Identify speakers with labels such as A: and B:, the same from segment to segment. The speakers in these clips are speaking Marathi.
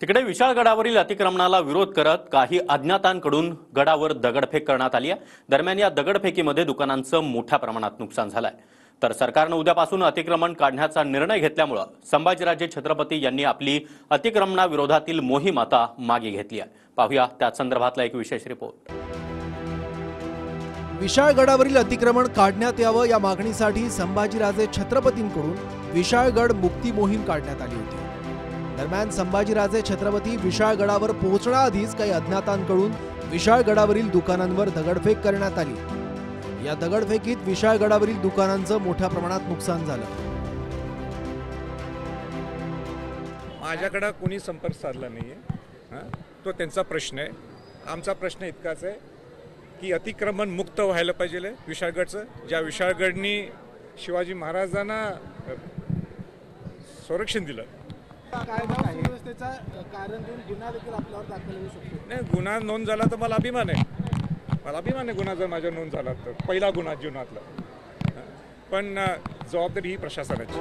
A: तिकडे विशाळगडावरील अतिक्रमणाला विरोध करत काही अज्ञातांकडून गडावर दगडफेक करण्यात आली आहे। दरम्यान या दगडफेकीमध्ये दुकानांचं मोठ्या प्रमाणात नुकसान झालंय। तर सरकारने उद्यापासून अतिक्रमण काढण्याचा निर्णय घेतल्यामुळे संभाजीराजे छत्रपती यांनी आपली अतिक्रमणाविरोधातील मोहीम आता मागे घेतली आहे। पाहूया त्या संदर्भातला एक विशेष रिपोर्ट।
B: विशाळगडावरील अतिक्रमण काढण्यात यावं या मागणीसाठी संभाजीराजे छत्रपतींकडून विशाळगड मुक्ती मोहीम काढण्यात आली होती। दरम्यान संभाजीराजे छत्रपती विशाळगडावर पोहोचण्याआधीच काही अज्ञातांकडून विशाळगडावरील दुकानांवर दगडफेक करण्यात आली। या दगडफेकीत विशाळगडावरील दुकानांचं मोठ्या प्रमाणात नुकसान झालं।
C: माझ्याकडे कोणी संपर्क साधला नाहीये, तो त्यांचा प्रश्न आहे। आमचा प्रश्न इतकाच आहे की अतिक्रमण मुक्त व्हायला पाहिजे विशाळगडचं। ज्या विशाळगडनी शिवाजी महाराजांना संरक्षण दिलं, नाही गुन्हा नोंद झाला तर मला अभिमान आहे। गुन्हा जर माझ्या नोंद झाला तर पहिला गुन्हा जीवनातला, पण जबाबदारी ही प्रशासनाची।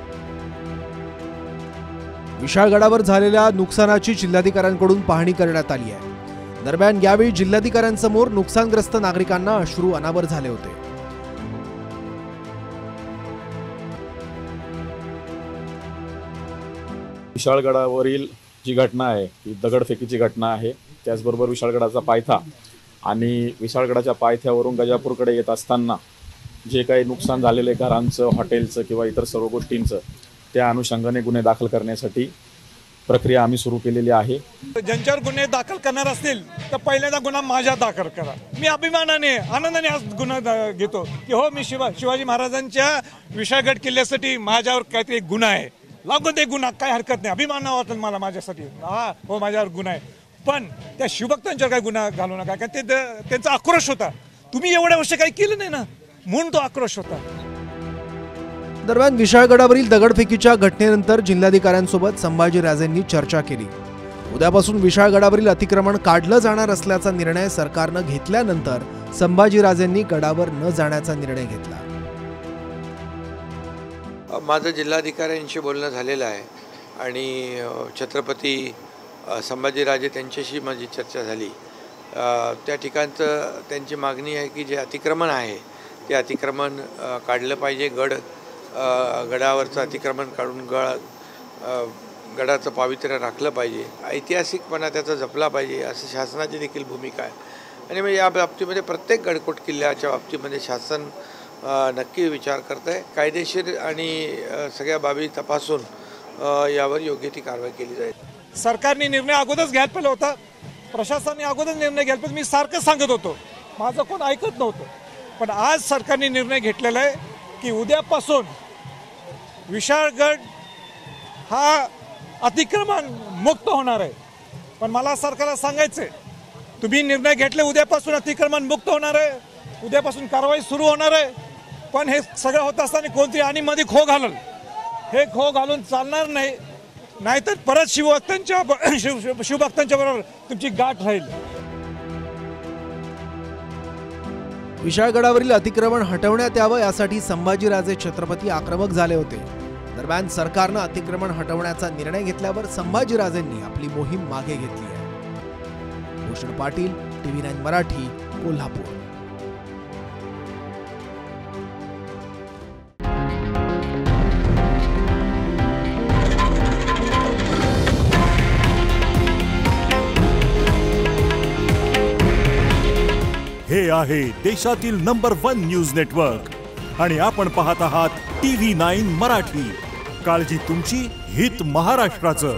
B: विशाळगडावर झालेल्या नुकसानाची जिल्हाधिकाऱ्यांकडून पाहणी करण्यात आली आहे। दरम्यान यावेळी जिल्हाधिकाऱ्यांसमोर नुकसानग्रस्त नागरिकांना अश्रू अनावर झाले होते।
D: विशाळगडावरील जी घटना आहे ती दगडफेकीची घटना आहे। त्याचबरोबर विशाळगडाचा पायथा आणि विशाळगडाच्या पायथ्यावरून गजापूरकडे येत असताना जे काही नुकसान झालेले घरांचं, हॉटेलचं किंवा इतर सर्व गोष्टींचं, त्या अनुषंगाने गुन्हे दाखल करण्यासाठी प्रक्रिया आम्ही सुरू केलेली आहे।
C: ज्यांच्यावर गुन्हे दाखल करणार असतील तर पहिल्यांदा गुन्हा माझ्या दाखल करा। मी अभिमानाने आनंदाने हा गुन्हा घेतो की हो, मी शिवाजी महाराजांच्या विशाळगड किल्ल्यासाठी माझ्यावर काहीतरी एक गुन्हा आहे, लागून ते गुन्हा, काय हरकत नाही, अभिमान वाटेल मला माझ्यासाठी। हो, माझ्यावर गुन्हा आहे, पण त्या शिवभक्तांच्यावर काही गुन्हा घालू नका, कारण ते त्यांचा आक्रोश होता। तुम्ही एवढ्या वर्ष काही केलं नाही ना, म्हणून तो आक्रोश होता।
B: दरम्यान विशाळगडावरील दगडफेकीच्या घटनेनंतर जिल्हाधिकाऱ्यांसोबत संभाजीराजेंनी चर्चा केली। उद्यापासून विशाळगडावरील अतिक्रमण काढलं जाणार असल्याचा निर्णय सरकारनं घेतल्यानंतर संभाजीराजेंनी गडावर न जाण्याचा निर्णय घेतला।
E: माझं जिल्हाधिकाऱ्यांशी बोलणं झालेलं आहे आणि छत्रपती संभाजीराजे त्यांच्याशी माझी चर्चा झाली। त्या ठिकाणचं त्यांची मागणी आहे की जे अतिक्रमण आहे ते अतिक्रमण काढलं पाहिजे। गडावरचं अतिक्रमण काढून गडाचं पावित्र्य राखलं पाहिजे, ऐतिहासिकपणा त्याचा जपला पाहिजे, असं शासनाची देखील भूमिका आहे। आणि म्हणजे या बाबतीमध्ये प्रत्येक गडकोट किल्ल्याच्या बाबतीमध्ये शासन नक्की विचार करत आहे। कायदेशीर आणि सगळ्या बाबी तपासून यावर योग्य ती कारवाई केली जाईल।
C: सरकारने निर्णय अगोदरच घ्यायला पाहिजे होता, प्रशासनाने अगोदर निर्णय घ्यायला पाहिजे। मी सारखं सांगत होतो, माझं कोण ऐकत नव्हतं, पण आज सरकारने निर्णय घेतलेला आहे की उद्यापासून विशाळगड हा अतिक्रमण मुक्त होणार आहे। पण मला सरकारला सांगायचंय, तुम्ही निर्णय घेतले, उद्यापासून अतिक्रमण मुक्त होणार आहे, उद्यापासून कारवाई सुरू होणार आहे, पण हे सगळं होत असताना कोणतरी आणि मध्ये खो घालल, हे खो घालून चालणार नाही, नाहीतर परत शिवभक्तांच्या बरोबर तुमची गाठ राहील।
B: विशाळगडावरील अतिक्रमण हटवण्यात यावं यासाठी संभाजीराजे छत्रपती आक्रमक झाले होते। दरम्यान सरकारनं अतिक्रमण हटवण्याचा निर्णय घेतल्यावर संभाजीराजेंनी आपली मोहीम मागे घेतली आहे। भूषण पाटील, TV9 मराठी, कोल्हापूर।
F: हे आहे देशातील नंबर 1 न्यूज नेटवर्क आणि आपण पाहत आहात TV9 मराठी। काळजी तुमची, हित महाराष्ट्राचं।